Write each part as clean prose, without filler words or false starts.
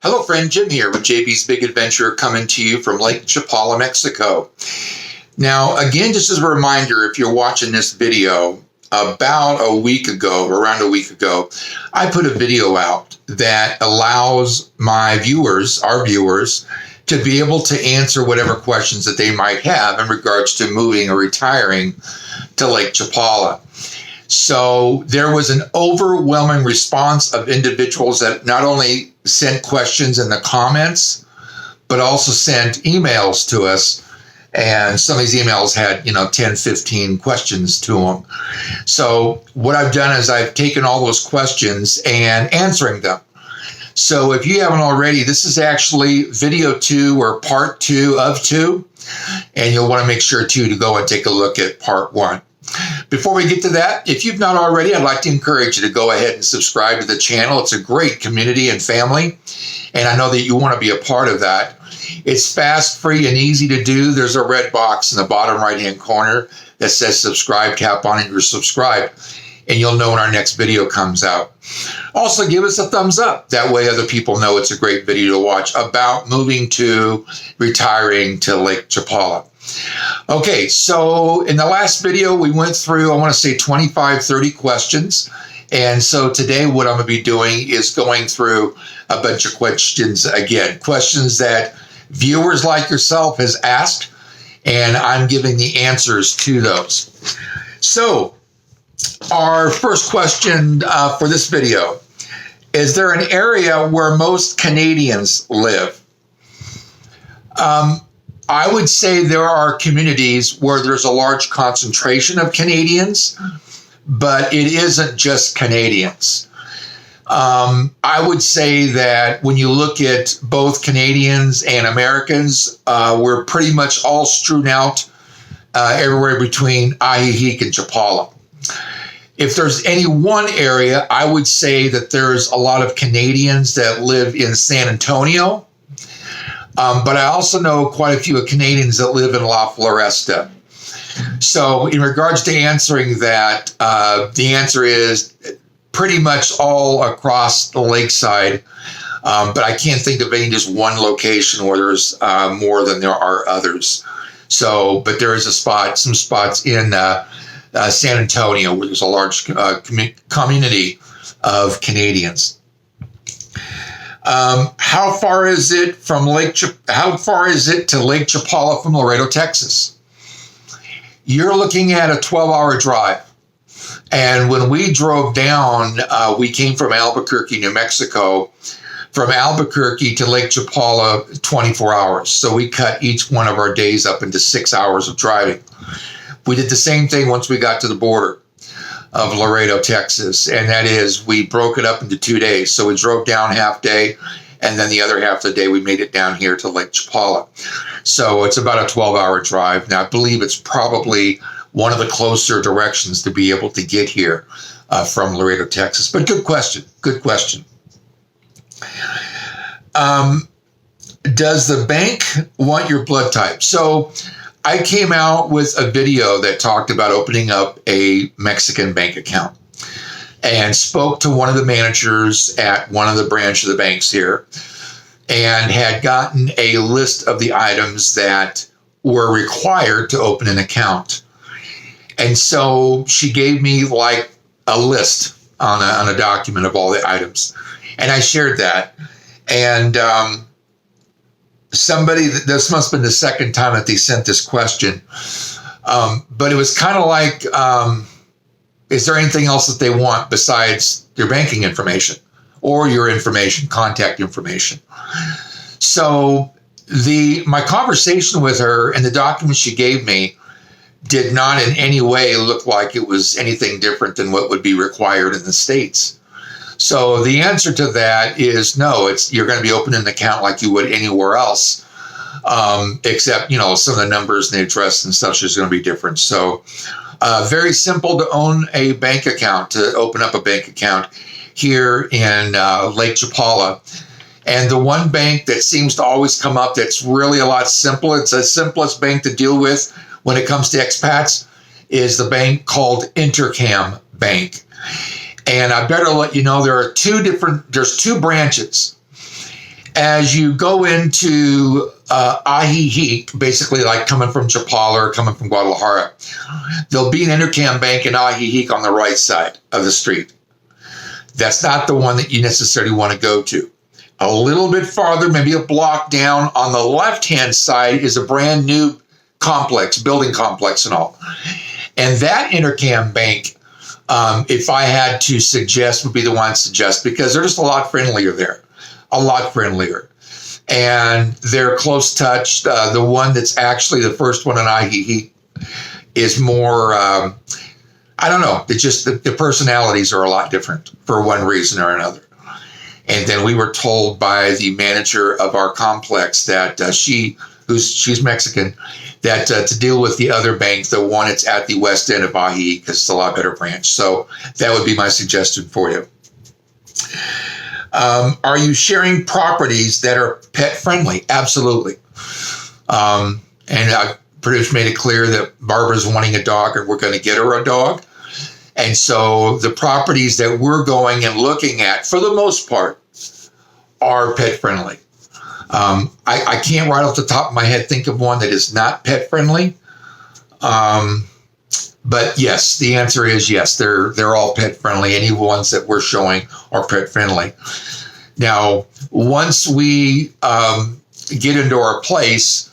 Hello, friend. Jim here with JB's Big Adventure, coming to you from Lake Chapala, Mexico. Now, again, just as a reminder, if you're watching this video, around a week ago, I put a video out that allows our viewers, to be able to answer whatever questions that they might have in regards to moving or retiring to Lake Chapala. So there was an overwhelming response of individuals that not only sent questions in the comments, but also sent emails to us. And some of these emails had, 10, 15 questions to them. So what I've done is I've taken all those questions and answering them. So if you haven't already, this is actually video 2 or part 2 of 2. And you'll want to make sure too to go and take a look at part 1. Before we get to that, if you've not already, I'd like to encourage you to go ahead and subscribe to the channel. It's a great community and family, and I know that you want to be a part of that. It's fast, free, and easy to do. There's a red box in the bottom right-hand corner that says subscribe. Tap on it, you're subscribed, and you'll know when our next video comes out. Also, give us a thumbs up. That way other people know it's a great video to watch about retiring to Lake Chapala. Okay, so in the last video, we went through, I want to say 25, 30 questions. And so today what I'm going to be doing is going through a bunch of questions again, questions that viewers like yourself has asked, and I'm giving the answers to those. So our first question for this video, is there an area where most Canadians live? I would say there are communities where there's a large concentration of Canadians, but it isn't just Canadians. I would say that when you look at both Canadians and Americans, we're pretty much all strewn out everywhere between Ajijic and Chapala. If there's any one area, I would say that there's a lot of Canadians that live in San Antonio. But I also know quite a few Canadians that live in La Floresta. So in regards to answering that, the answer is pretty much all across the lakeside. But I can't think of any just one location where there's more than there are others. So, but there is some spots in San Antonio where there's a large community of Canadians. How far is it to Lake Chapala from Laredo, Texas? You're looking at a 12-hour drive. And when we drove down, we came from Albuquerque, New Mexico. From Albuquerque to Lake Chapala, 24 hours. So we cut each one of our days up into 6 hours of driving. We did the same thing once we got to the border of Laredo, Texas, and that is we broke it up into 2 days. So we drove down half day, and then the other half of the day we made it down here to Lake Chapala. So it's about a 12-hour drive. Now, I believe it's probably one of the closer directions to be able to get here from Laredo, Texas. But good question. Good question. Does the bank want your blood type? So I came out with a video that talked about opening up a Mexican bank account and spoke to one of the managers at one of the branch of the banks here and had gotten a list of the items that were required to open an account. And so she gave me like a list on a document of all the items. And I shared that. And this must have been the second time that they sent this question. But it was kind of like, is there anything else that they want besides your banking information or your information, contact information? So my conversation with her and the documents she gave me did not in any way look like it was anything different than what would be required in the States. So the answer to that is no, you're going to be opening an account like you would anywhere else, except, some of the numbers and the address and stuff is going to be different. So very simple to own a bank account, to open up a bank account here in Lake Chapala. And the one bank that seems to always come up that's really a lot simpler, it's the simplest bank to deal with when it comes to expats, is the bank called Intercam Bank. And I better let you know there's two branches. As you go into Ajijic, basically like coming from Chapala or coming from Guadalajara, there'll be an intercam bank in Ajijic on the right side of the street. That's not the one that you necessarily want to go to. A little bit farther, maybe a block down, on the left-hand side is a brand new complex, building complex and all. And that intercam bank, if I had to suggest, would be the one to suggest, because they're just a lot friendlier there. A lot friendlier. And they're close touched. The one that's actually the first one in Ajijic is more, I don't know, it's just the personalities are a lot different for one reason or another. And then we were told by the manager of our complex that she's Mexican, that to deal with the other bank, the one that's at the west end of Ajijic, because it's a lot better branch. So that would be my suggestion for you. Are you sharing properties that are pet friendly? Absolutely. And I pretty much made it clear that Barbara's wanting a dog, and we're going to get her a dog. And so the properties that we're going and looking at, for the most part, are pet friendly. I can't right off the top of my head think of one that is not pet friendly. But yes, the answer is yes, they're all pet friendly. Any ones that we're showing are pet friendly. Now, once we get into our place,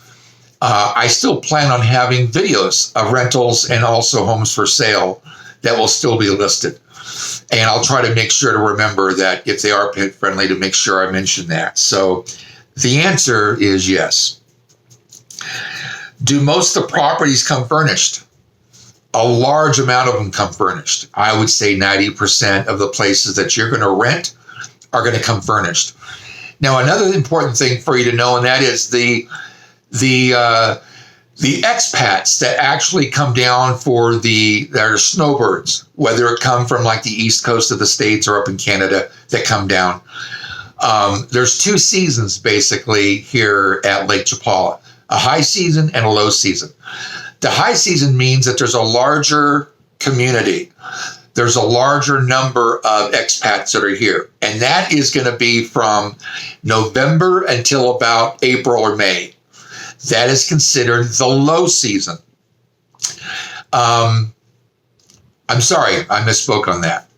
I still plan on having videos of rentals and also homes for sale that will still be listed. And I'll try to make sure to remember that if they are pet friendly, to make sure I mention that. So the answer is yes. Do most of the properties come furnished? A large amount of them come furnished. I would say 90% of the places that you're going to rent are going to come furnished. Now, another important thing for you to know, and that is the expats that actually come down for that are snowbirds, whether it come from like the east coast of the States or up in Canada that come down. There's two seasons basically here at Lake Chapala, a high season and a low season. The high season means that there's a larger community. There's a larger number of expats that are here. And that is going to be from November until about April or May. That is considered the low season. I'm sorry, I misspoke on that.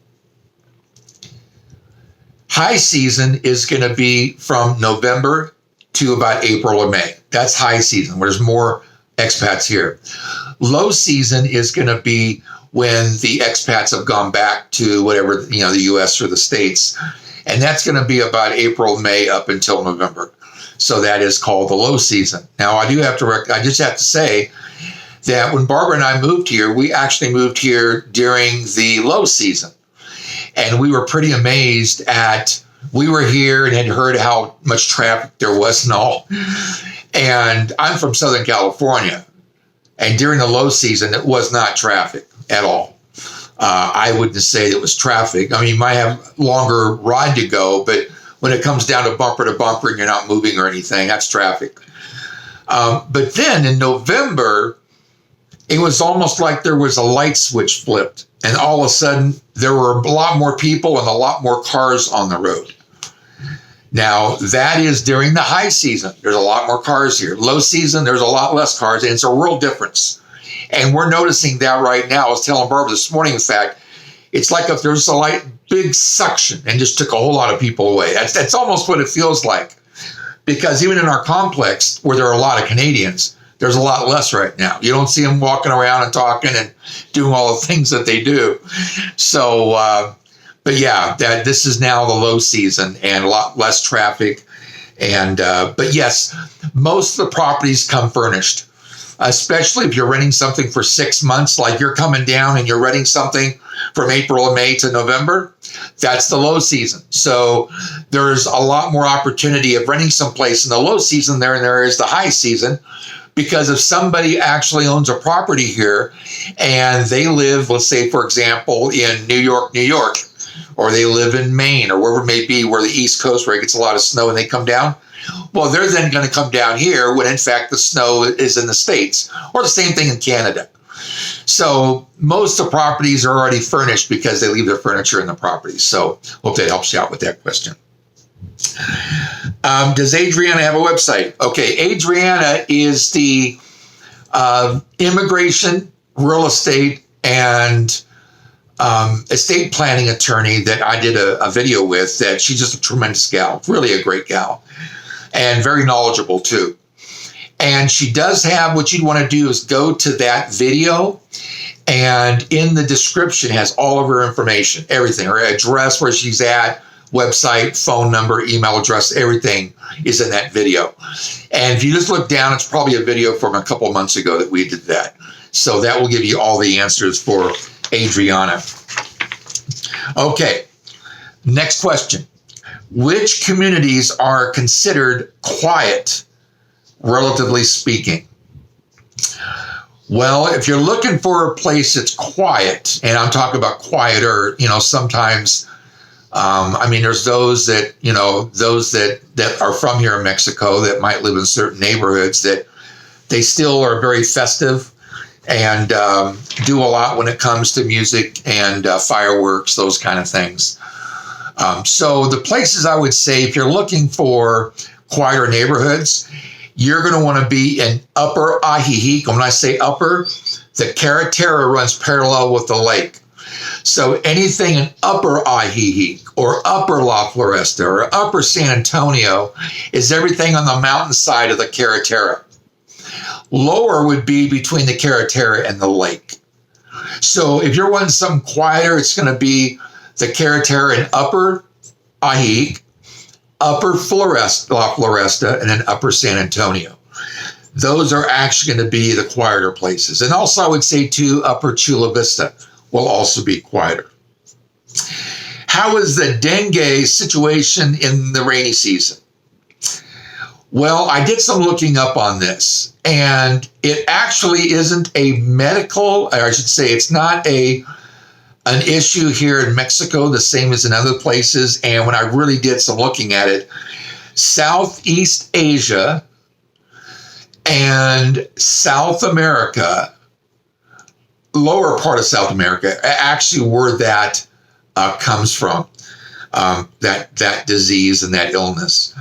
High season is going to be from November to about April or May. That's high season, where there's more expats here. Low season is going to be when the expats have gone back to whatever, the U.S. or the States. And that's going to be about April, May up until November. So that is called the low season. Now, I just have to say that when Barbara and I moved here, we actually moved here during the low season. And we were pretty amazed we were here and had heard how much traffic there was and all. And I'm from Southern California. And during the low season, it was not traffic at all. I wouldn't say it was traffic. I mean, you might have longer ride to go, but when it comes down to bumper and you're not moving or anything, that's traffic. But then in November, it was almost like there was a light switch flipped. And all of a sudden, there were a lot more people and a lot more cars on the road. Now, that is during the high season. There's a lot more cars here. Low season, there's a lot less cars, and it's a real difference. And we're noticing that right now. I was telling Barbara this morning, in fact, it's like if there's a big suction and just took a whole lot of people away. That's almost what it feels like. Because even in our complex, where there are a lot of Canadians, there's a lot less right now. You don't see them walking around and talking and doing all the things that they do. So, but yeah, this is now the low season and a lot less traffic. And but yes, most of the properties come furnished, especially if you're renting something for 6 months, like you're coming down and you're renting something from April and May to November. That's the low season. So there's a lot more opportunity of renting someplace in the low season than there is the high season. Because if somebody actually owns a property here and they live, let's say, for example, in New York, or they live in Maine or wherever it may be, where the East Coast, where it gets a lot of snow and they come down, well, they're then going to come down here when, in fact, the snow is in the States, or the same thing in Canada. So most of the properties are already furnished because they leave their furniture in the properties. So hope that helps you out with that question. Does Adriana have a website? Okay, Adriana is the immigration, real estate, and estate planning attorney that I did a video with. That she's just a tremendous gal, really a great gal, and very knowledgeable too. And she does have, what you'd want to do is go to that video, and in the description has all of her information, everything, her address, where she's at, website, phone number, email address, everything is in that video. And if you just look down, it's probably a video from a couple months ago that we did that. So that will give you all the answers for Adriana. Okay, next question. Which communities are considered quiet, relatively speaking? Well, if you're looking for a place that's quiet, and I'm talking about quieter, sometimes, there's those that, those that are from here in Mexico that might live in certain neighborhoods that they still are very festive and do a lot when it comes to music and fireworks, those kind of things. So the places I would say, if you're looking for quieter neighborhoods, you're going to want to be in Upper Ajijic. When I say upper, the Carretera runs parallel with the lake. So anything in Upper Ajijic or Upper La Floresta or Upper San Antonio is everything on the mountainside of the Carretera. Lower would be between the Carretera and the lake. So if you're wanting something quieter, it's going to be the Carretera in Upper Ajijic, Upper La Floresta, and then Upper San Antonio. Those are actually going to be the quieter places. And also I would say too, Upper Chula Vista will also be quieter. How is the dengue situation in the rainy season? Well, I did some looking up on this, and it actually isn't a medical, or I should say it's not an issue here in Mexico, the same as in other places. And when I really did some looking at it, Southeast Asia and South America, lower part of South America, actually where that comes from, that disease and that illness.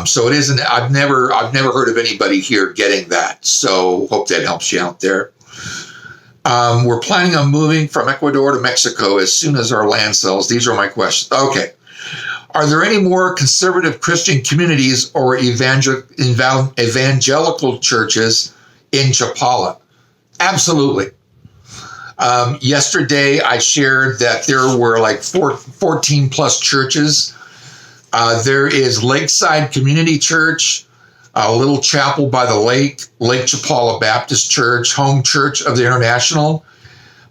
So it isn't. I've never heard of anybody here getting that. So hope that helps you out there. We're planning on moving from Ecuador to Mexico as soon as our land sells. These are my questions. Okay. Are there any more conservative Christian communities or evangelical churches in Chapala? Absolutely. Yesterday, I shared that there were like 14 plus churches. There is Lakeside Community Church, a little chapel by the lake, Lake Chapala Baptist Church, Home Church of the International,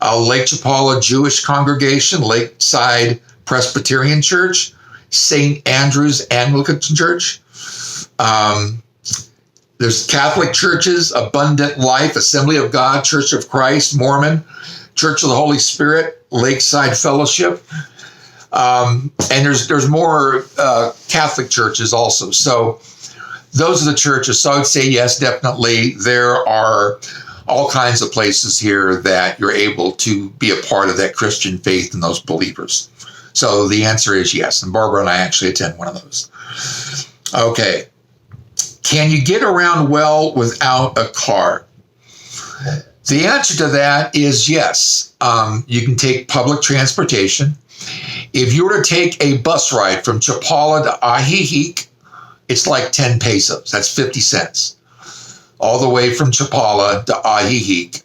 Lake Chapala Jewish Congregation, Lakeside Presbyterian Church, St. Andrew's Anglican Church. There's Catholic churches, Abundant Life, Assembly of God, Church of Christ, Mormon, Church of the Holy Spirit, Lakeside Fellowship. And there's more Catholic churches also. So those are the churches. So I would say yes, definitely. There are all kinds of places here that you're able to be a part of that Christian faith and those believers. So the answer is yes. And Barbara and I actually attend one of those. Okay. Can you get around well without a car? The answer to that is yes. You can take public transportation. If you were to take a bus ride from Chapala to Ajijic, it's like 10 pesos. That's 50 cents. All the way from Chapala to Ajijic,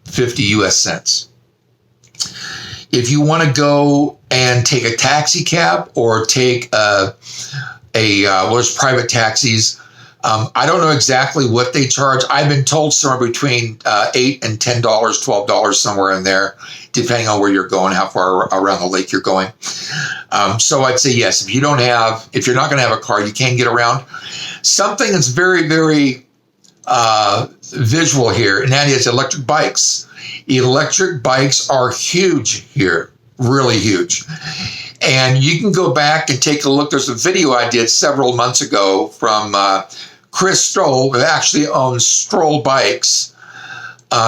50 US cents. If you want to go and take a taxi cab or take there's private taxis. I don't know exactly what they charge. I've been told somewhere between $8 and $10, $12, somewhere in there, depending on where you're going, how far around the lake you're going. So I'd say yes. If you're not going to have a car, you can get around. Something that's very, very visual here, and that is electric bikes. Electric bikes are huge here, really huge. And you can go back and take a look. There's a video I did several months ago from Chris Stroll, who actually owns Stroll Bikes.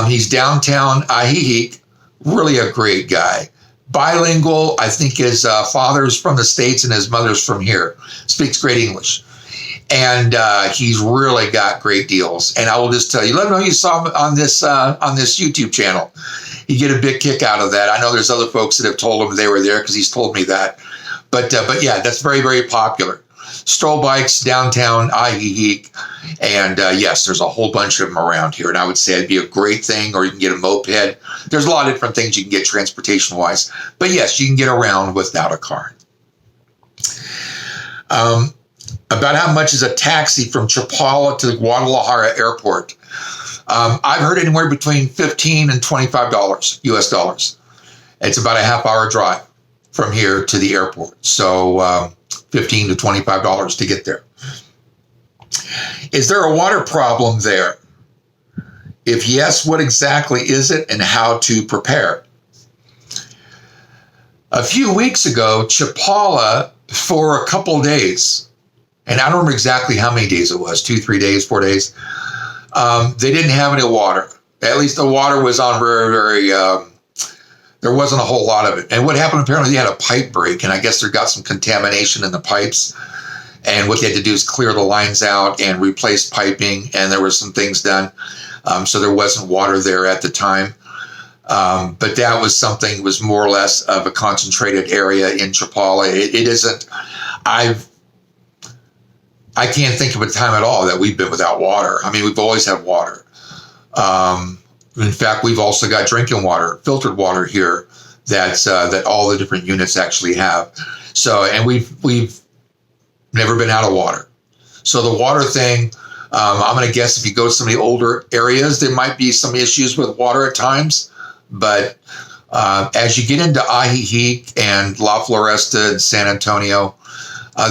He's downtown Ajijic, really a great guy. bilingual. I think his father's from the States and his mother's from here. Speaks great English. And he's really got great deals. And I will just tell you, let him know you saw him on this YouTube channel. You get a big kick out of that. I know there's other folks that have told him they were there because he's told me that. But yeah, that's very, very popular. Stroll bikes downtown Ajijic. And yes, there's a whole bunch of them around here. And I would say it'd be a great thing, or you can get a moped. There's a lot of different things you can get transportation-wise. But yes, you can get around without a car. About how much is a taxi from Chapala to the Guadalajara airport? I've heard anywhere between $15 and $25 US dollars. It's about a half-hour drive from here to the airport. So $15 to $25 to get there. Is there a water problem there? If yes, what exactly is it and how to prepare? A few weeks ago, Chapala, for a couple days, and I don't remember exactly how many days it was, 2, 3 days, 4 days, they didn't have any water. At least the water was on very, there wasn't a whole lot of it. And what happened, apparently they had a pipe break, and I guess there got some contamination in the pipes. And what they had to do is clear the lines out and replace piping, and there were some things done. So there wasn't water there at the time. But that was something, was more or less of a concentrated area in Chapala. It isn't, I can't think of a time at all that we've been without water. I mean, we've always had water. In fact, we've also got drinking water, filtered water here that all the different units actually have. So, and we've never been out of water. So the water thing, I'm going to guess if you go to some of the older areas, there might be some issues with water at times. But as you get into Ajijic and La Floresta and San Antonio,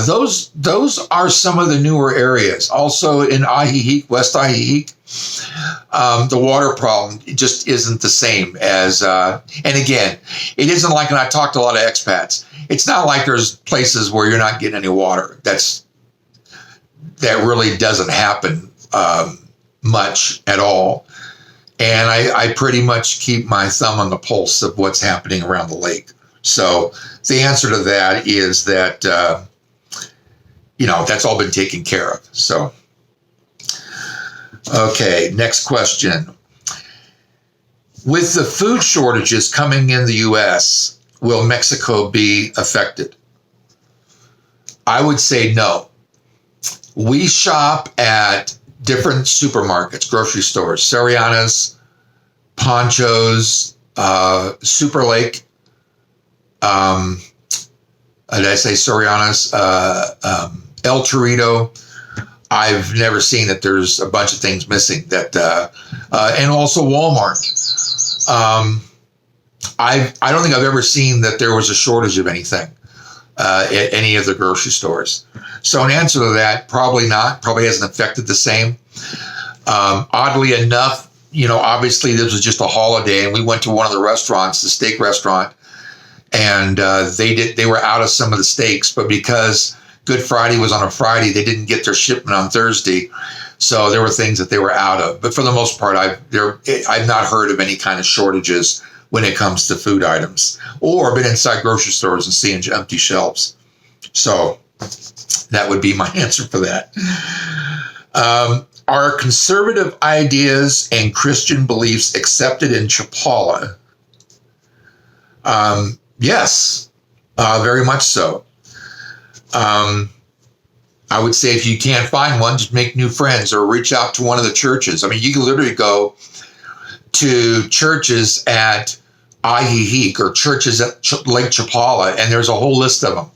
those are some of the newer areas. Also in Ajijic, West Ajijic, the water problem just isn't the same as, and again, it isn't like, and I talked to a lot of expats, it's not like there's places where you're not getting any water. That really doesn't happen much at all. And I pretty much keep my thumb on the pulse of what's happening around the lake. So the answer to that is that, that's all been taken care of. So, okay, next question. With the food shortages coming in the U.S., will Mexico be affected? I would say no. We shop at different supermarkets, grocery stores, Soriana's, Poncho's, Super Lake. Did I say Soriana's? El Torito. I've never seen that there's a bunch of things missing. And also Walmart. I don't think I've ever seen that there was a shortage of anything at any of the grocery stores. So in answer to that, probably not. Probably hasn't affected the same. Oddly enough, obviously this was just a holiday, and we went to one of the restaurants, the steak restaurant, and they were out of some of the steaks, but because Good Friday was on a Friday, they didn't get their shipment on Thursday. So there were things that they were out of. But for the most part, I've not heard of any kind of shortages when it comes to food items, or been inside grocery stores and seeing empty shelves. So that would be my answer for that. Are conservative ideas and Christian beliefs accepted in Chapala? Yes, very much so. I would say if you can't find one, just make new friends or reach out to one of the churches. I mean, you can literally go to churches at Ajijic or churches at Lake Chapala, and there's a whole list of them.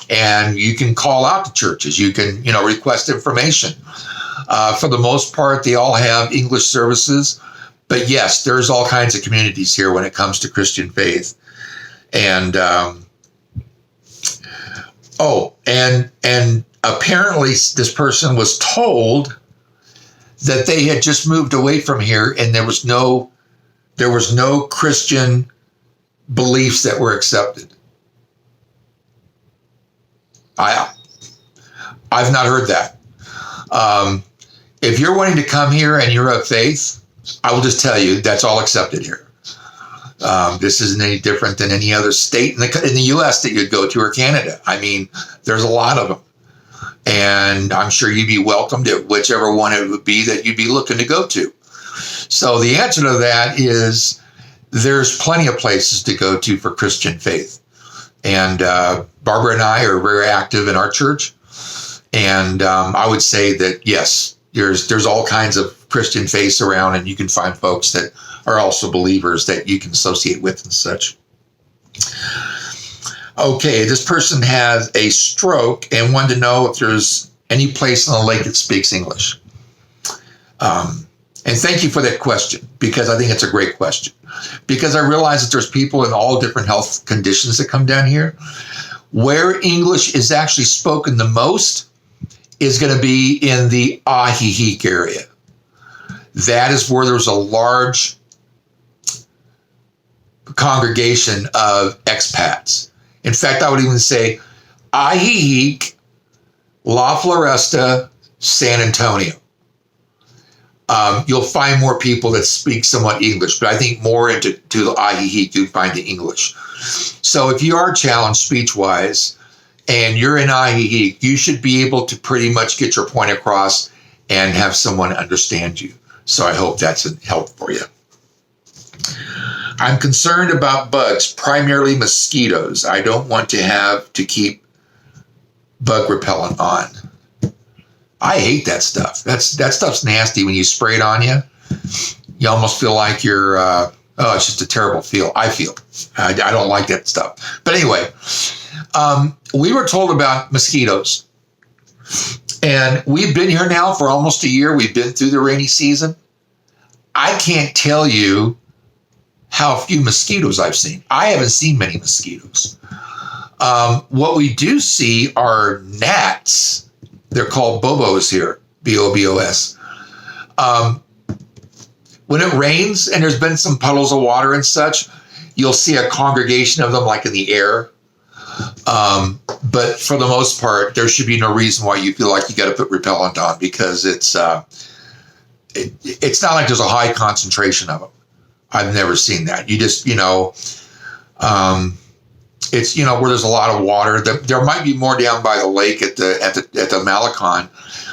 And you can call out to churches. You can, request information. For the most part, they all have English services. But yes, there's all kinds of communities here when it comes to Christian faith. And, and apparently this person was told that they had just moved away from here and there was no Christian beliefs that were accepted. I've not heard that. If you're wanting to come here and you're of faith, I will just tell you that's all accepted here. This isn't any different than any other state in the U.S. that you'd go to, or Canada. I mean, there's a lot of them. And I'm sure you'd be welcomed at whichever one it would be that you'd be looking to go to. So the answer to that is there's plenty of places to go to for Christian faith. And Barbara and I are very active in our church. And I would say that, yes, there's all kinds of Christian faiths around, and you can find folks that are also believers that you can associate with and such. Okay, this person has a stroke and wanted to know if there's any place on the lake that speaks English. And thank you for that question, because I think it's a great question. Because I realize that there's people in all different health conditions that come down here. Where English is actually spoken the most is going to be in the Ajijic area. That is where there's a large congregation of expats. In fact, I would even say Ajijic, La Floresta, San Antonio. You'll find more people that speak somewhat English, but I think more into the Ajijic, you'll find the English. So if you are challenged speech-wise and you're in Ajijic, you should be able to pretty much get your point across and have someone understand you. So I hope that's a help for you. I'm concerned about bugs, primarily mosquitoes. I don't want to have to keep bug repellent on. I hate that stuff. That stuff's nasty when you spray it on you. You almost feel like you're, it's just a terrible feel. I don't like that stuff. But anyway, we were told about mosquitoes. And we've been here now for almost a year. We've been through the rainy season. I can't tell you how few mosquitoes I've seen. I haven't seen many mosquitoes. What we do see are gnats. They're called bobos here, B-O-B-O-S. When it rains and there's been some puddles of water and such, you'll see a congregation of them like in the air. But for the most part, there should be no reason why you feel like you got to put repellent on, because it's not like there's a high concentration of them. I've never seen that. You just, it's, where there's a lot of water. There might be more down by the lake at the Malecon,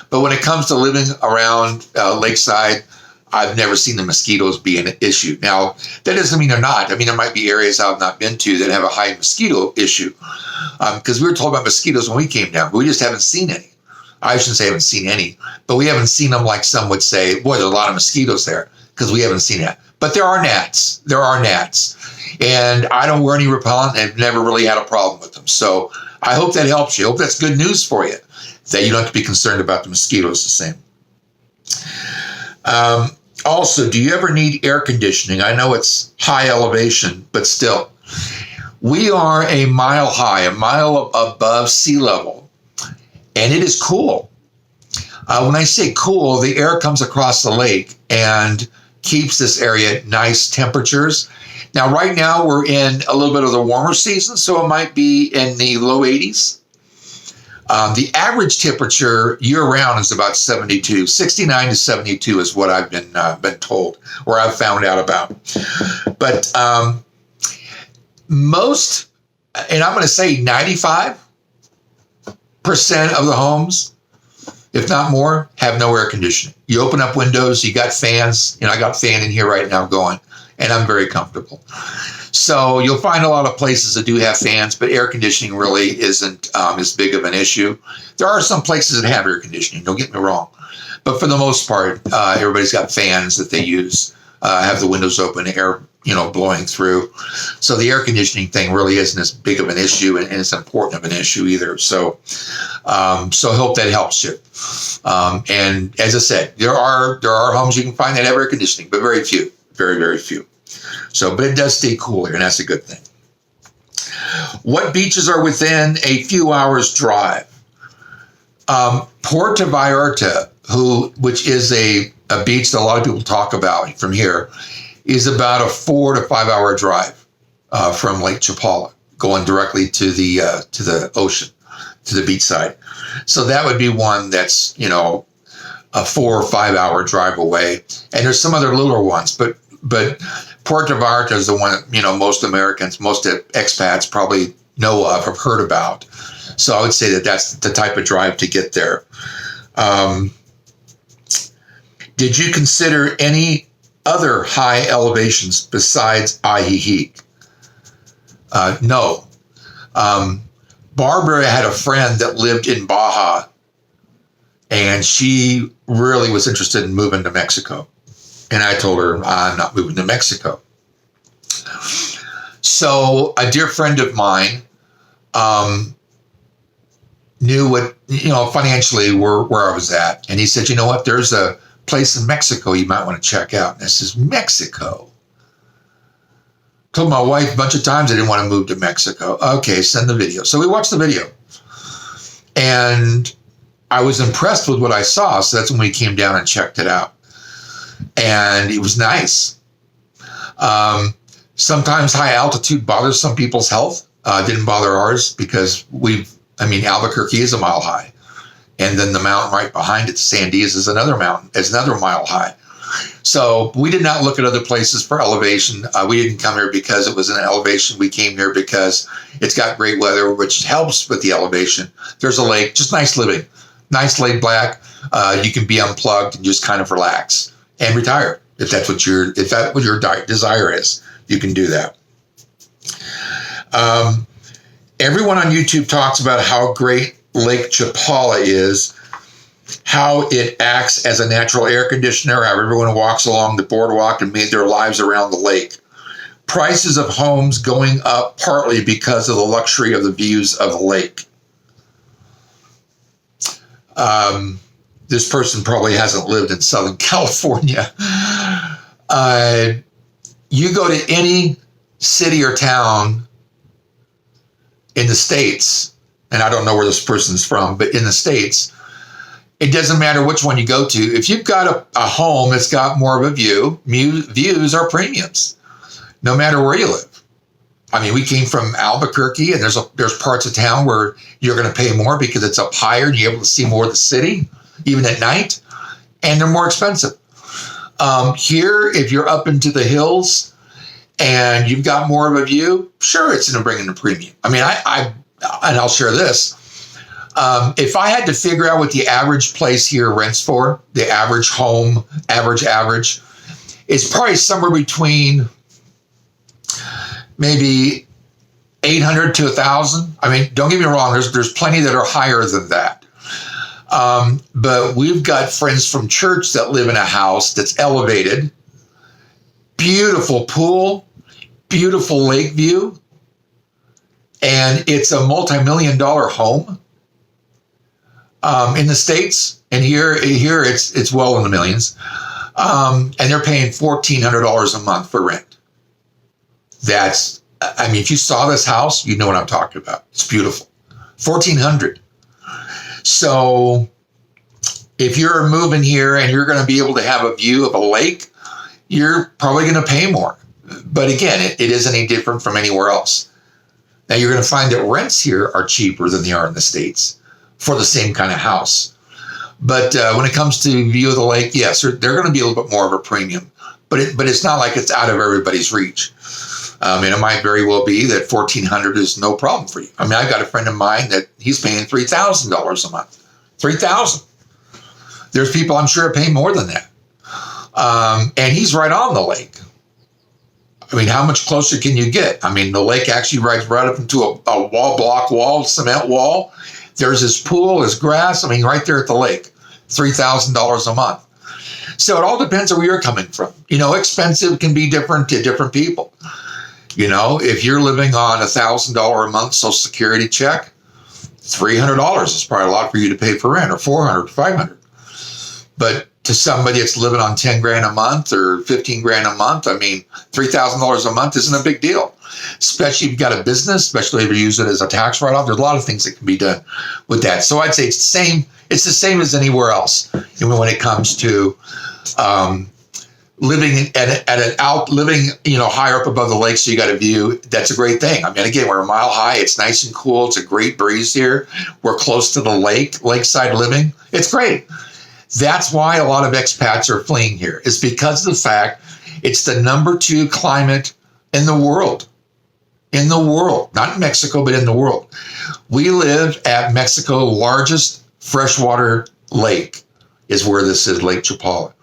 but when it comes to living around lakeside, I've never seen the mosquitoes be an issue. Now, that doesn't mean they're not. I mean, there might be areas I've not been to that have a high mosquito issue, because we were told about mosquitoes when we came down, but we just haven't seen any. I shouldn't say haven't seen any, but we haven't seen them like some would say, boy, there's a lot of mosquitoes there, because we haven't seen that. But there are gnats. There are gnats. And I don't wear any repellent. I've never really had a problem with them. So I hope that helps you. I hope that's good news for you, that you don't have to be concerned about the mosquitoes the same. Also, do you ever need air conditioning? I know it's high elevation, but still. We are a mile high, a mile above sea level, and it is cool. When I say cool, the air comes across the lake and keeps this area at nice temperatures. Now, right now, we're in a little bit of the warmer season, so it might be in the low 80s. The average temperature year-round is about 72. 69 to 72 is what I've been told, or I've found out about. But most, and I'm going to say 95% of the homes, if not more, have no air conditioning. You open up windows, you got fans. I got a fan in here right now going, and I'm very comfortable. So you'll find a lot of places that do have fans, but air conditioning really isn't as big of an issue. There are some places that have air conditioning, don't get me wrong. But for the most part, everybody's got fans that they use, have the windows open, air blowing through. So the air conditioning thing really isn't as big of an issue, and it's important of an issue either. So I hope that helps you. And as I said, there are homes you can find that have air conditioning, but very few, very, very few. So, but it does stay cool here, and that's a good thing. What beaches are within a few hours drive? Puerto Vallarta, which is a beach that a lot of people talk about from here, is about a 4 to 5 hour drive from Lake Chapala, going directly to the ocean, to the beach side. So that would be one that's a 4 or 5 hour drive away. And there's some other littler ones, but Puerto Vallarta is the one that, most Americans, most expats probably know of, have heard about. So I would say that that's the type of drive to get there. Did you consider any other high elevations besides Ajijic? No. Barbara had a friend that lived in Baja, and she really was interested in moving to Mexico. And I told her, I'm not moving to Mexico. So a dear friend of mine knew what, financially where I was at. And he said, you know what, there's a place in Mexico you might want to check out. And I says, Mexico? Told my wife a bunch of times I didn't want to move to Mexico. Okay, send the video. So we watched the video. And I was impressed with what I saw. So that's when we came down and checked it out. And it was nice. Sometimes high altitude bothers some people's health. Didn't bother ours because Albuquerque is a mile high. And then the mountain right behind it, San Diaz, is another mountain. It's another mile high. So we did not look at other places for elevation. We didn't come here because it was an elevation. We came here because it's got great weather, which helps with the elevation. There's a lake, just nice living, nice laid back. You can be unplugged and just kind of relax and retire if that's what your desire is. You can do that. Everyone on YouTube talks about how great Lake Chapala is, how it acts as a natural air conditioner, how everyone walks along the boardwalk and made their lives around the lake. Prices of homes going up partly because of the luxury of the views of the lake. This person probably hasn't lived in Southern California. You go to any city or town in the States, and I don't know where this person's from, but in the States, it doesn't matter which one you go to. If you've got a home that's got more of a view, views are premiums, no matter where you live. We came from Albuquerque, and there's parts of town where you're going to pay more because it's up higher and you're able to see more of the city, even at night, and they're more expensive. Here, if you're up into the hills and you've got more of a view, sure, it's going to bring in a premium. And I'll share this. If I had to figure out what the average place here rents for, the average home, average, it's probably somewhere between maybe 800 to 1,000. Don't get me wrong. There's plenty that are higher than that. But we've got friends from church that live in a house that's elevated, beautiful pool, beautiful lake view, and it's a multi-million-dollar home in the States. And here it's well in the millions, and they're paying $1,400 a month for rent. That's, if you saw this house, you know what I'm talking about. It's beautiful. $1,400. So if you're moving here and you're going to be able to have a view of a lake, you're probably going to pay more. But again, it isn't any different from anywhere else. Now you're going to find that rents here are cheaper than they are in the States for the same kind of house. But when it comes to view of the lake, yes, they're going to be a little bit more of a premium. But it's not like it's out of everybody's reach. And it might very well be that $1,400 is no problem for you. I've got a friend of mine that he's paying $3,000 a month. $3,000. There's people I'm sure pay more than that. And he's right on the lake. How much closer can you get? The lake actually rides right up into a block wall, cement wall. There's his pool, his grass. Right there at the lake. $3,000 a month. So it all depends on where you're coming from. Expensive can be different to different people. If you're living on $1,000 a month Social Security check, $300 is probably a lot for you to pay for rent, or $400, $500. But to somebody that's living on 10 grand a month or 15 grand a month, $3,000 a month isn't a big deal. Especially if you've got a business, especially if you use it as a tax write-off. There's a lot of things that can be done with that. So I'd say it's the same. It's the same as anywhere else. When it comes to living higher up above the lake, so you got a view. That's a great thing. Again, we're a mile high. It's nice and cool. It's a great breeze here. We're close to the lakeside living. It's great. That's why a lot of expats are fleeing here. It's because of the fact It's the #2 climate in the world. In the world, not in Mexico, but in the world. We live at Mexico's largest freshwater lake, is where this is, Lake Chapala.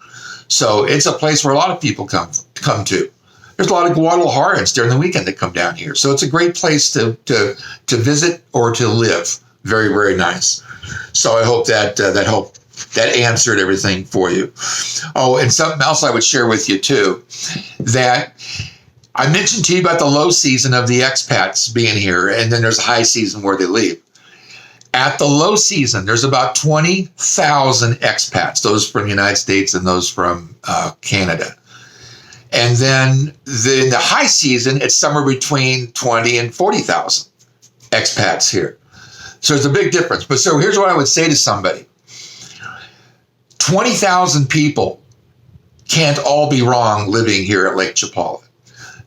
So it's a place where a lot of people come to. There's a lot of Guadalajarians during the weekend that come down here. So it's a great place to visit or to live. Very, very nice. So I hope that that answered everything for you. Oh, and something else I would share with you too, that I mentioned to you about the low season of the expats being here, and then there's a high season where they leave. At the low season, there's about 20,000 expats, those from the United States and those from Canada. And then in the high season, it's somewhere between 20 and 40,000 expats here. So there's a big difference. But so here's what I would say to somebody. 20,000 people can't all be wrong living here at Lake Chapala.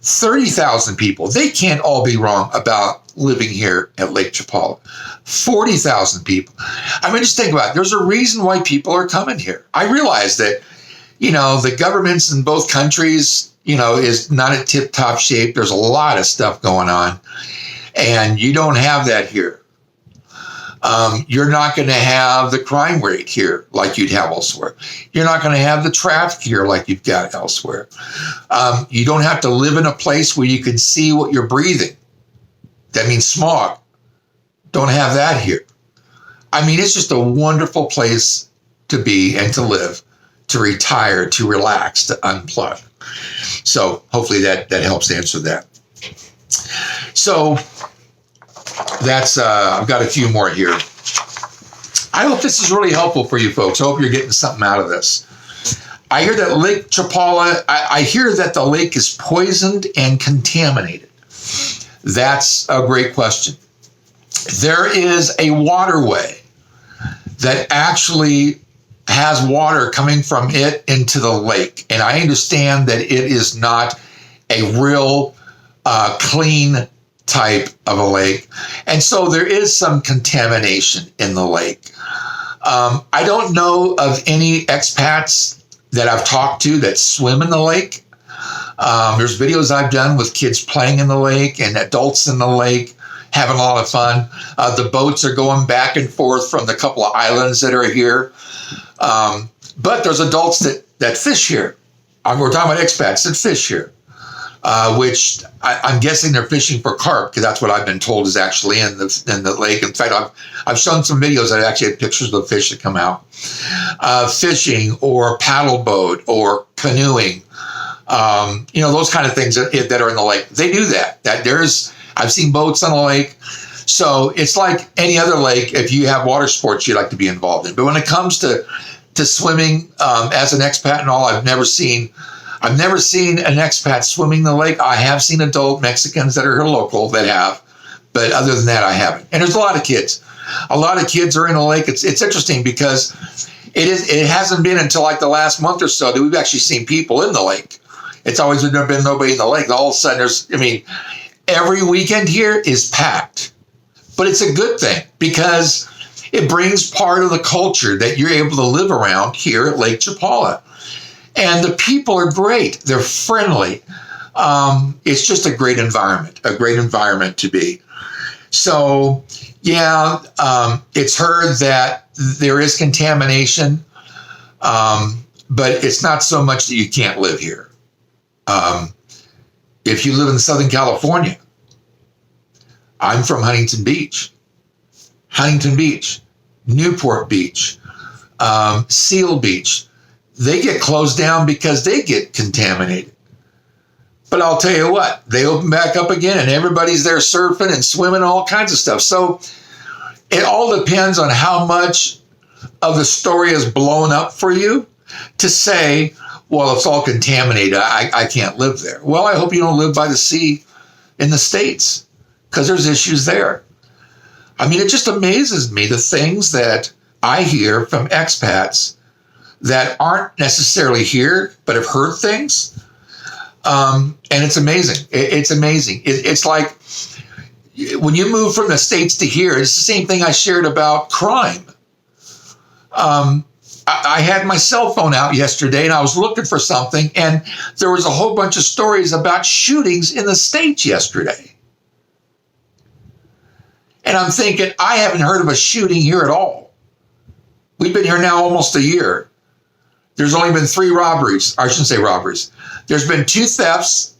30,000 people, they can't all be wrong about living here at Lake Chapala. 40,000 people. I mean, just think about it. There's a reason why people are coming here. I realize that, the governments in both countries, is not in tip-top shape. There's a lot of stuff going on, and you don't have that here. You're not going to have the crime rate here like you'd have elsewhere. You're not going to have the traffic here like you've got elsewhere. You don't have to live in a place where you can see what you're breathing. That means smog. Don't have that here. I mean, it's just a wonderful place to be and to live, to retire, to relax, to unplug. So hopefully that helps answer that. So that's, I've got a few more here. I hope this is really helpful for you folks. I hope you're getting something out of this. I hear that Lake Chapala, I hear that the lake is poisoned and contaminated. That's a great question. There is a waterway that actually has water coming from it into the lake. And I understand that it is not a real clean type of a lake. And so there is some contamination in the lake. I don't know of any expats that I've talked to that swim in the lake. There's videos I've done with kids playing in the lake and adults in the lake having a lot of fun. The boats are going back and forth from the couple of islands that are here. But there's adults that fish here. We're talking about expats that fish here. Which I'm guessing they're fishing for carp, because that's what I've been told is actually in the lake. In fact, I've shown some videos that actually have pictures of the fish that come out. Fishing or paddle boat or canoeing, those kind of things that are in the lake. They do that. I've seen boats on the lake. So it's like any other lake. If you have water sports you'd like to be involved in, but when it comes to swimming, as an expat and all, I've never seen an expat swimming the lake. I have seen adult Mexicans that are here local that have, but other than that, I haven't. And there's a lot of kids. A lot of kids are in the lake. It's interesting because it hasn't been until like the last month or so that we've actually seen people in the lake. It's always been nobody in the lake. All of a sudden, every weekend here is packed. But it's a good thing because it brings part of the culture that you're able to live around here at Lake Chapala. And the people are great. They're friendly. It's just a great environment to be. So, yeah, it's heard that there is contamination, but it's not so much that you can't live here. If you live in Southern California, I'm from Huntington Beach, Newport Beach, Seal Beach. They get closed down because they get contaminated. But I'll tell you what, they open back up again and everybody's there surfing and swimming, all kinds of stuff. So it all depends on how much of the story is blown up for you to say, well, it's all contaminated. I can't live there. Well, I hope you don't live by the sea in the States because there's issues there. It just amazes me the things that I hear from expats that aren't necessarily here, but have heard things. And it's amazing. It's amazing. It's like when you move from the States to here, it's the same thing I shared about crime. I had my cell phone out yesterday and I was looking for something, and there was a whole bunch of stories about shootings in the States yesterday. And I'm thinking, I haven't heard of a shooting here at all. We've been here now almost a year. There's only been 3 robberies. I shouldn't say robberies. There's been 2 thefts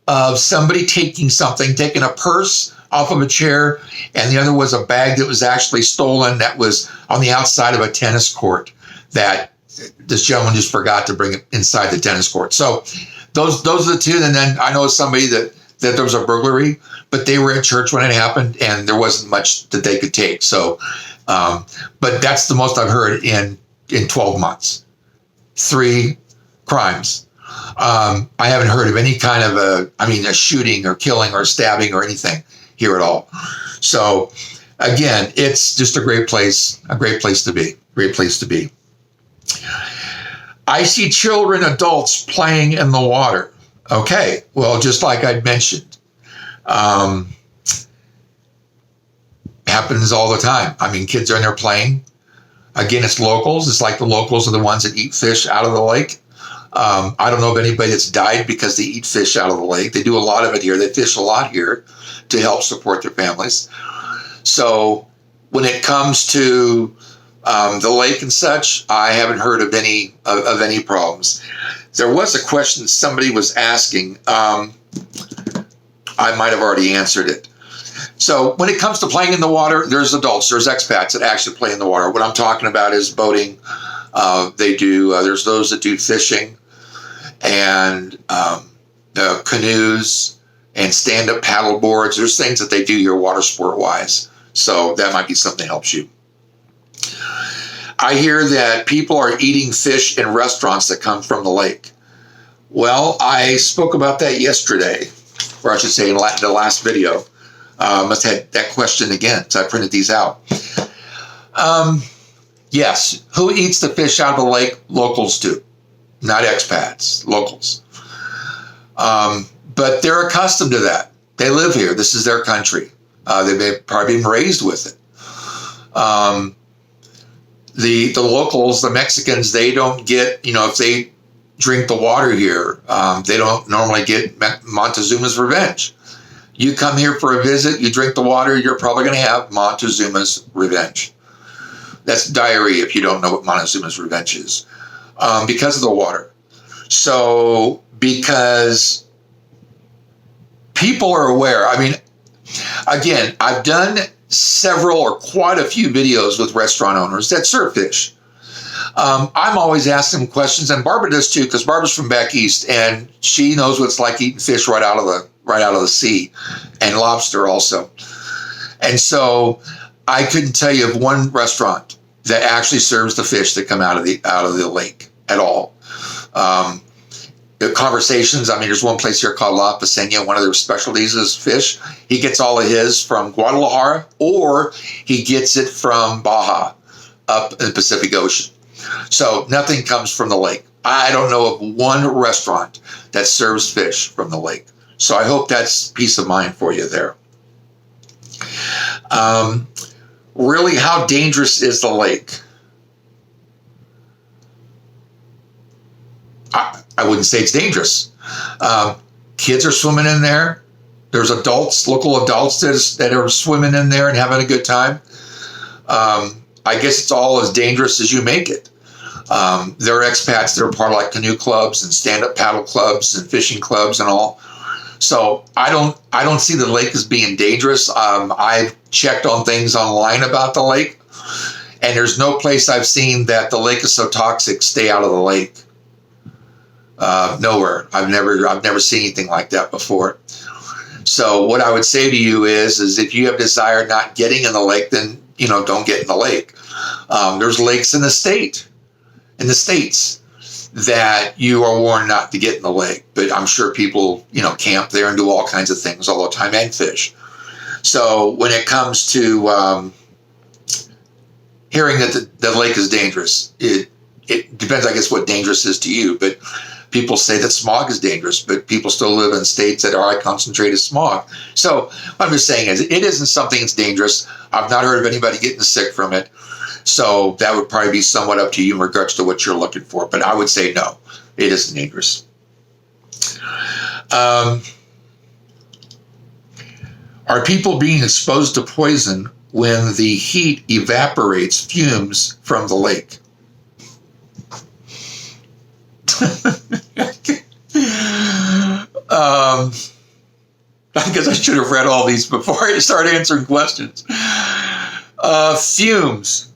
of somebody taking a purse off of a chair, and the other was a bag that was actually stolen that was on the outside of a tennis court that this gentleman just forgot to bring it inside the tennis court. So those are the 2. And then I know somebody that there was a burglary, but they were at church when it happened and there wasn't much that they could take. So, but that's the most I've heard in 12 months. 3 crimes. I haven't heard of any kind of a shooting or killing or stabbing or anything here at all. So again, it's just a great place to be. I see children, adults playing in the water. Okay, well, just like I'd mentioned, happens all the time. I mean, kids are in there playing. Again, it's locals. It's like the locals are the ones that eat fish out of the lake. I don't know of anybody that's died because they eat fish out of the lake. They do a lot of it here. They fish a lot here to help support their families. So when it comes to the lake and such, I haven't heard of any problems. There was a question somebody was asking. I might have already answered it. So when it comes to playing in the water, there's adults, there's expats that actually play in the water. What I'm talking about is boating. There's those that do fishing and canoes and stand-up paddle boards. There's things that they do here water sport-wise. So that might be something that helps you. I hear that people are eating fish in restaurants that come from the lake. Well, I spoke about that yesterday, or I should say in the last video. Must have had that question again, so I printed these out. Yes, who eats the fish out of the lake? Locals do, not expats, locals. But they're accustomed to that. They live here. This is their country. They've probably been raised with it. The locals, the Mexicans, they don't get, if they drink the water here, they don't normally get Montezuma's revenge. You come here for a visit, you drink the water, you're probably going to have Montezuma's revenge. That's diarrhea if you don't know what Montezuma's revenge is, because of the water. So, because people are aware. I mean, again, I've done several or quite a few videos with restaurant owners that serve fish. I'm always asking them questions, and Barbara does too, because Barbara's from back east, and she knows what it's like eating fish right out of the sea, and lobster also. And so I couldn't tell you of one restaurant that actually serves the fish that come out of the lake at all. The conversations, I mean, there's one place here called La Paseña. One of their specialties is fish. He gets all of his from Guadalajara, or he gets it from Baja up in the Pacific Ocean. So nothing comes from the lake. I don't know of one restaurant that serves fish from the lake. So I hope that's peace of mind for you there. Really, how dangerous is the lake? I wouldn't say it's dangerous. Kids are swimming in there. There's adults, local adults that are swimming in there and having a good time. I guess it's all as dangerous as you make it. There are expats that are part of like canoe clubs and stand-up paddle clubs and fishing clubs and all. So I don't see the lake as being dangerous. I've checked on things online about the lake, and there's no place I've seen that the lake is so toxic, stay out of the lake. Nowhere. I've never seen anything like that before. So what I would say to you is if you have desire not getting in the lake, then don't get in the lake. There's lakes in the States that you are warned not to get in the lake, but I'm sure people camp there and do all kinds of things all the time and fish. So when it comes to hearing that the lake is dangerous, it depends, I guess, what dangerous is to you, but People say that smog is dangerous, but people still live in states that are high concentrated smog. So what I'm just saying is it isn't something that's dangerous. I've not heard of anybody getting sick from it. So that would probably be somewhat up to you in regards to what you're looking for. But I would say no, it isn't dangerous. Are people being exposed to poison when the heat evaporates fumes from the lake? I guess I should have read all these before I start answering questions. Fumes.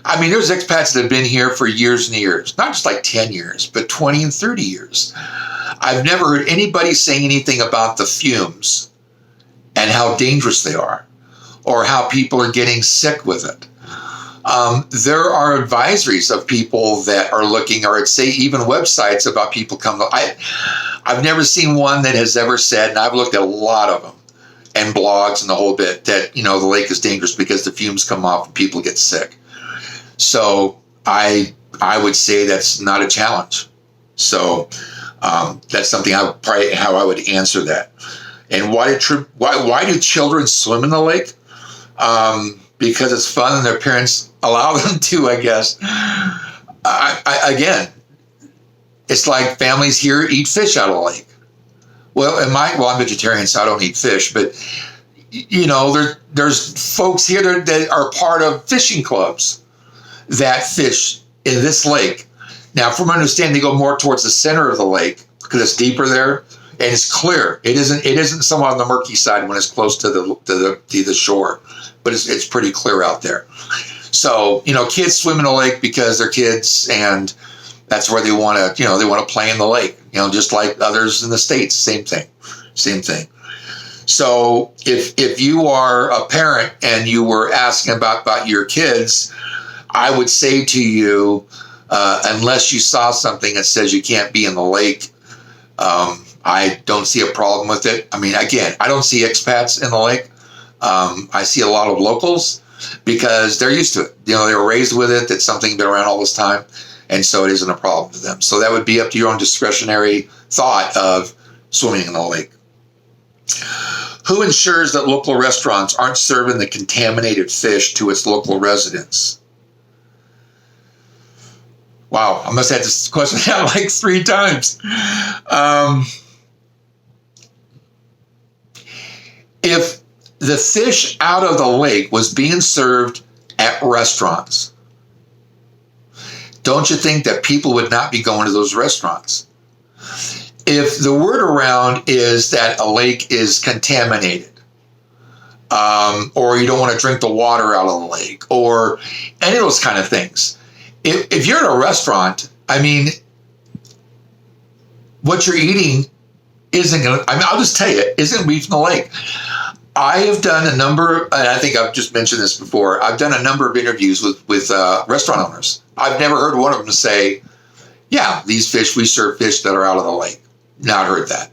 I mean, there's expats that have been here for years and years, not just like 10 years, but 20 and 30 years. I've never heard anybody saying anything about the fumes and how dangerous they are or how people are getting sick with it. There are advisories of people that are looking, or I'd say even websites about people coming. I've never seen one that has ever said, and I've looked at a lot of them and blogs and the whole bit, that, the lake is dangerous because the fumes come off and people get sick. So I would say that's not a challenge. So that's something how I would answer that. And why do children swim in the lake? Because it's fun and their parents allow them to, I guess. Again, it's like families here eat fish out of the lake. Well, I'm vegetarian, so I don't eat fish, but there's folks here that are part of fishing clubs that fish in this lake. Now, from my understanding, they go more towards the center of the lake because it's deeper there and it's clear. It isn't somewhat on the murky side when it's close to the shore, but it's pretty clear out there. So kids swim in the lake because they're kids, and that's where they want to they want to play in the lake. Just like others in the States, same thing. So if you are a parent and you were asking about your kids, I would say to you, unless you saw something that says you can't be in the lake, I don't see a problem with it. I mean, again, I don't see expats in the lake. I see a lot of locals because they're used to it. They were raised with it. It's something been around all this time. And so it isn't a problem to them. So that would be up to your own discretionary thought of swimming in the lake. Who ensures that local restaurants aren't serving the contaminated fish to its local residents? Wow, I must have had this question out like 3 times. If the fish out of the lake was being served at restaurants, don't you think that people would not be going to those restaurants? If the word around is that a lake is contaminated, or you don't want to drink the water out of the lake, or any of those kind of things, if you're at a restaurant, I mean, what you're eating isn't going to, I'll just tell you, isn't beef in the lake. I have done a number, and I think I've just mentioned this before, I've done a number of interviews with restaurant owners. I've never heard one of them say, yeah, we serve fish that are out of the lake. Not heard that.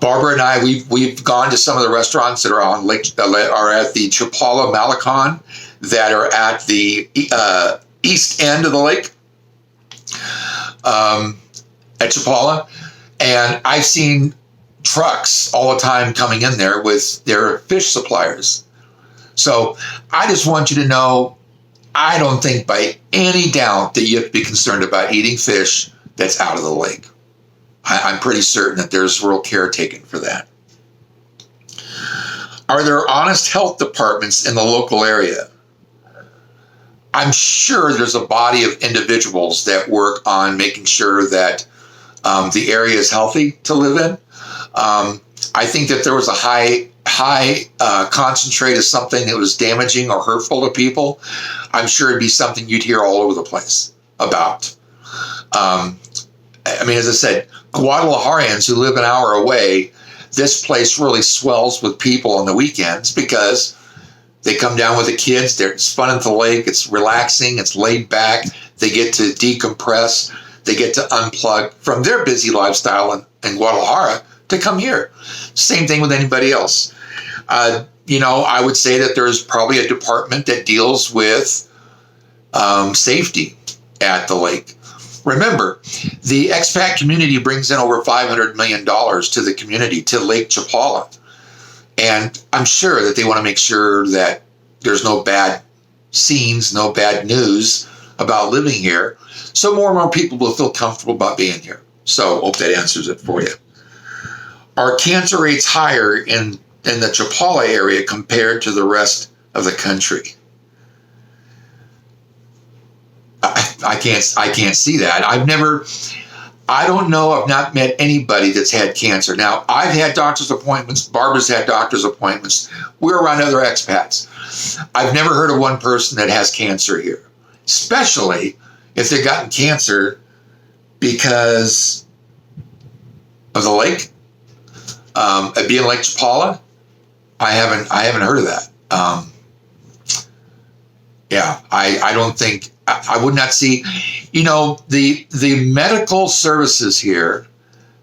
Barbara and I, we've gone to some of the restaurants that are on are at the Chapala Malecon, that are at the east end of the lake, at Chapala, and I've seen trucks all the time coming in there with their fish suppliers. So I just want you to know, I don't think by any doubt that you have to be concerned about eating fish that's out of the lake. I'm pretty certain that there's real care taken for that. Are there honest health departments in the local area? I'm sure there's a body of individuals that work on making sure that the area is healthy to live in. I think that there was a high concentrate of something that was damaging or hurtful to people, I'm sure it'd be something you'd hear all over the place about. I mean, as I said, Guadalajarians who live an hour away, this place really swells with people on the weekends because they come down with the kids. It's fun at the lake. It's relaxing. It's laid back. They get to decompress. They get to unplug from their busy lifestyle in Guadalajara to come here. Same thing with anybody else. I would say that there's probably a department that deals with safety at the lake. Remember, the expat community brings in over $500 million to the community, to Lake Chapala. And I'm sure that they want to make sure that there's no bad scenes, no bad news about living here. So more and more people will feel comfortable about being here. So hope that answers it for you. Are cancer rates higher in the Chapala area compared to the rest of the country? I can't see that. I don't know. I've not met anybody that's had cancer. Now, I've had doctor's appointments. Barbara's had doctor's appointments. We're around other expats. I've never heard of one person that has cancer here, especially if they've gotten cancer because of the lake, being Lake Chapala. I haven't heard of that. I don't think. I would not see, the medical services here,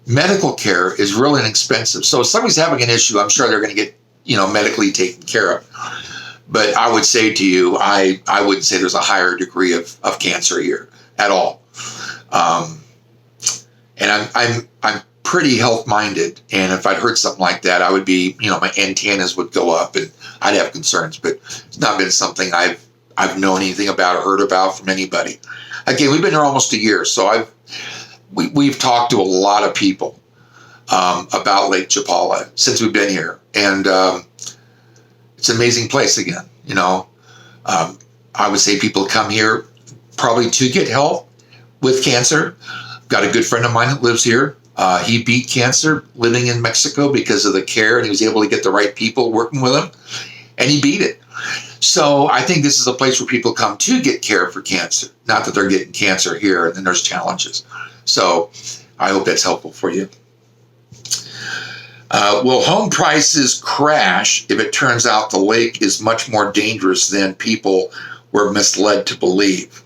medical care is really inexpensive. So if somebody's having an issue, I'm sure they're going to get, medically taken care of. But I would say to you, I wouldn't say there's a higher degree of cancer here at all. And I'm pretty health-minded. And if I'd heard something like that, I would be, my antennas would go up and I'd have concerns. But it's not been something I've known anything about or heard about from anybody. Again, we've been here almost a year, so we've talked to a lot of people about Lake Chapala since we've been here, and it's an amazing place again. I would say people come here probably to get help with cancer. Got a good friend of mine that lives here. He beat cancer living in Mexico because of the care, and he was able to get the right people working with him, and he beat it. So I think this is a place where people come to get care for cancer, not that they're getting cancer here and then there's challenges. So I hope that's helpful for you. Will home prices crash if it turns out the lake is much more dangerous than people were misled to believe?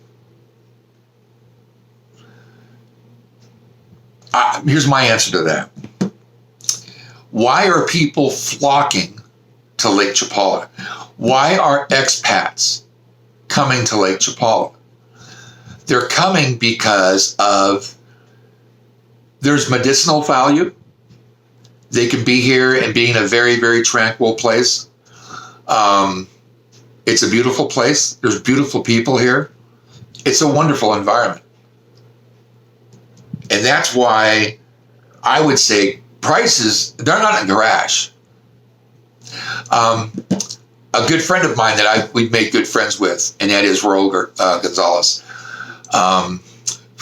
Here's my answer to that. Why are people flocking to Lake Chapala? Why are expats coming to Lake Chapala? They're coming because there's medicinal value. They can be here and be in a very, very tranquil place. It's a beautiful place. There's beautiful people here. It's a wonderful environment. And that's why I would say prices, they're not in a crash. A good friend of mine that we've made good friends with, and that is Raul Gonzalez.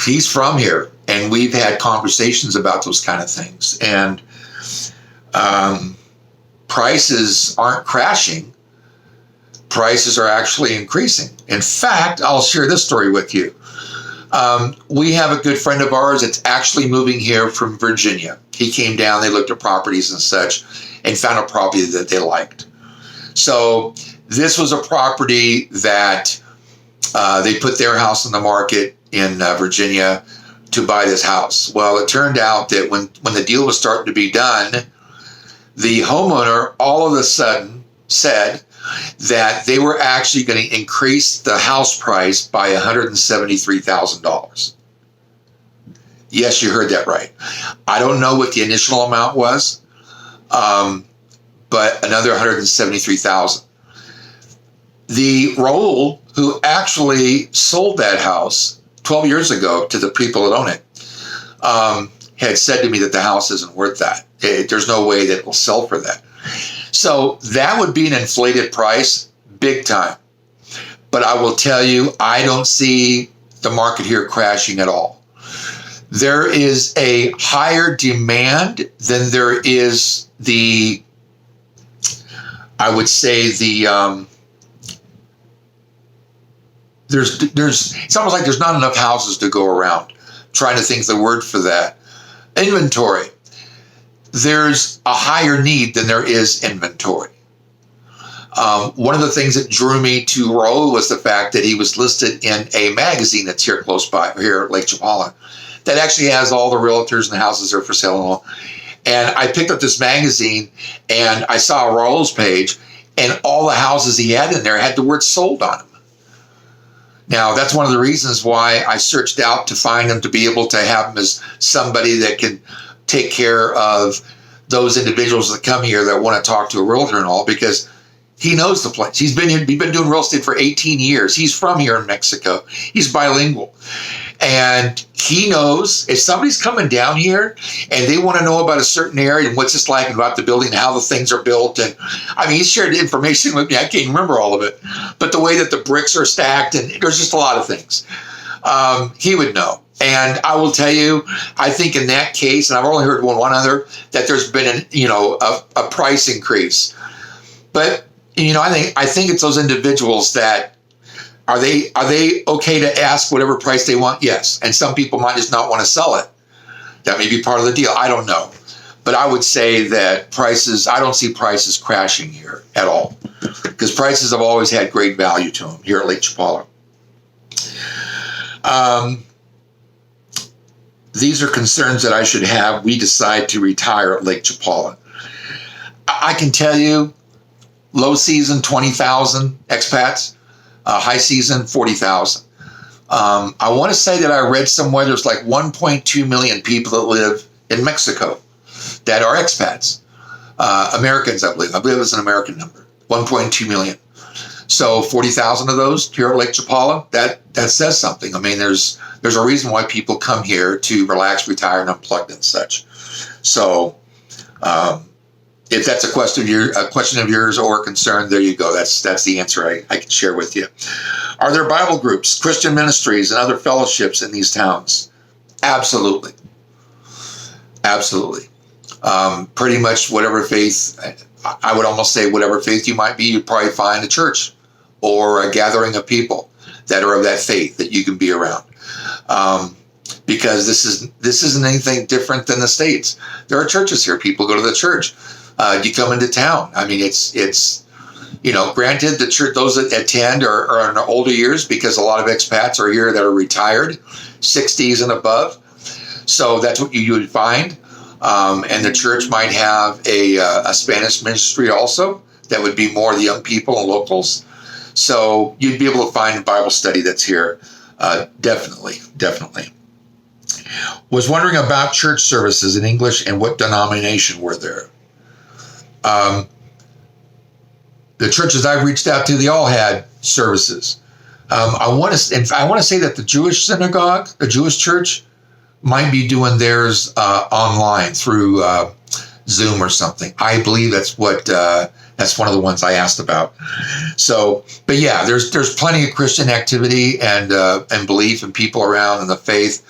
He's from here, and we've had conversations about those kind of things. And prices aren't crashing. Prices are actually increasing. In fact, I'll share this story with you. We have a good friend of ours that's actually moving here from Virginia. He came down, they looked at properties and such, and found a property that they liked. So this was a property that they put their house on the market in Virginia to buy this house. Well, it turned out that when the deal was starting to be done, the homeowner all of a sudden said that they were actually going to increase the house price by $173,000. Yes, you heard that right. I don't know what the initial amount was, but another $173,000. The Raul, who actually sold that house 12 years ago to the people that own it, had said to me that the house isn't worth that. There's no way that it will sell for that. So that would be an inflated price, big time. But I will tell you, I don't see the market here crashing at all. There is a higher demand than there is I would say it's almost like there's not enough houses to go around. I'm trying to think of the word for that. Inventory. There's a higher need than there is inventory. One of the things that drew me to Raul was the fact that he was listed in a magazine that's here close by, here at Lake Chapala, that actually has all the realtors and the houses that are for sale and all. And I picked up this magazine and I saw Raul's page, and all the houses he had in there had the word sold on them. Now, that's one of the reasons why I searched out to find him, to be able to have him as somebody that can take care of those individuals that come here that want to talk to a realtor and all, because he knows the place. He's been doing real estate for 18 years. He's from here in Mexico. He's bilingual. And he knows if somebody's coming down here and they want to know about a certain area and what's it's like about the building and how the things are built. And I mean, he shared information with me. I can't remember all of it, but the way that the bricks are stacked, and there's just a lot of things. He would know. And I will tell you, I think in that case, and I've only heard one other, that there's been a price increase. But I think it's those individuals that are they okay to ask whatever price they want? Yes. And some people might just not want to sell it. That may be part of the deal. I don't know. But I would say that I don't see prices crashing here at all, because prices have always had great value to them here at Lake Chapala. These are concerns that I should have. We decide to retire at Lake Chapala. I can tell you, low season, 20,000 expats. High season, 40,000. I want to say that I read somewhere there's like 1.2 million people that live in Mexico that are expats. Americans, I believe. I believe it's an American number. 1.2 million. So 40,000 of those here at Lake Chapala, that says something. I mean, there's a reason why people come here to relax, retire, and unplug and such. So if that's a question of yours or a concern, there you go. That's the answer I can share with you. Are there Bible groups, Christian ministries, and other fellowships in these towns? Absolutely. Absolutely. Pretty much whatever faith, I would almost say whatever faith you might be, you'd probably find a church or a gathering of people that are of that faith that you can be around. Because this isn't anything different than the States. There are churches here. People go to the church. You come into town. I mean, it's granted, the church, those that attend are in their older years, because a lot of expats are here that are retired, 60s and above. So that's what you would find. And the church might have a Spanish ministry also that would be more the young people and locals. So you'd be able to find a Bible study that's here. Definitely. Was wondering about church services in English and what denomination were there. The churches I've reached out to, they all had services. I want to say that the Jewish synagogue, the Jewish church, might be doing theirs online through Zoom or something. I believe that's one of the ones I asked about. So, but yeah, there's plenty of Christian activity and belief and people around in the faith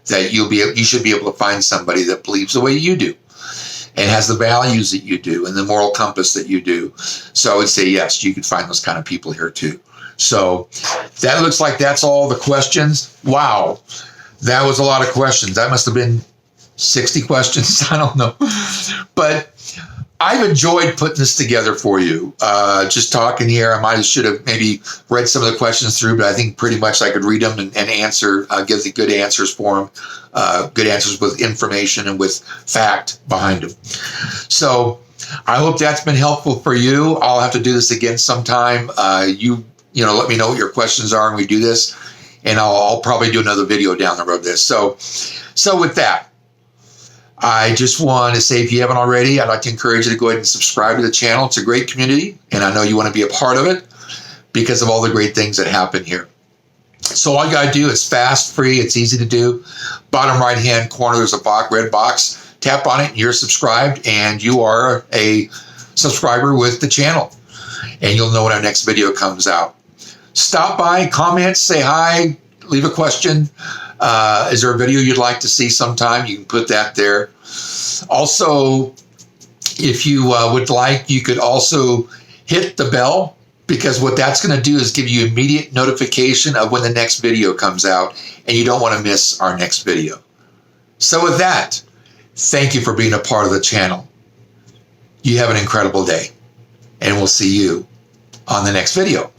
that you should be able to find somebody that believes the way you do and has the values that you do and the moral compass that you do. So I would say, yes, you can find those kind of people here too. So that looks like that's all the questions. Wow. That was a lot of questions. That must have been 60 questions. I don't know. But I've enjoyed putting this together for you. Just talking here, I should have maybe read some of the questions through, but I think pretty much I could read them and answer, give the good answers for them. Good answers with information and with fact behind them. So I hope that's been helpful for you. I'll have to do this again sometime. You let me know what your questions are and we do this. And I'll probably do another video down the road of this. So with that, I just want to say, if you haven't already, I'd like to encourage you to go ahead and subscribe to the channel. It's a great community, and I know you want to be a part of it because of all the great things that happen here. So all you got to do is fast, free. It's easy to do. Bottom right-hand corner, there's a red box. Tap on it, and you're subscribed, and you are a subscriber with the channel. And you'll know when our next video comes out. Stop by, comment, say hi, leave a question. Is there a video you'd like to see sometime? You can put that there. Also, if you would like, you could also hit the bell, because what that's going to do is give you immediate notification of when the next video comes out, and you don't want to miss our next video. So with that, thank you for being a part of the channel. You have an incredible day, and we'll see you on the next video.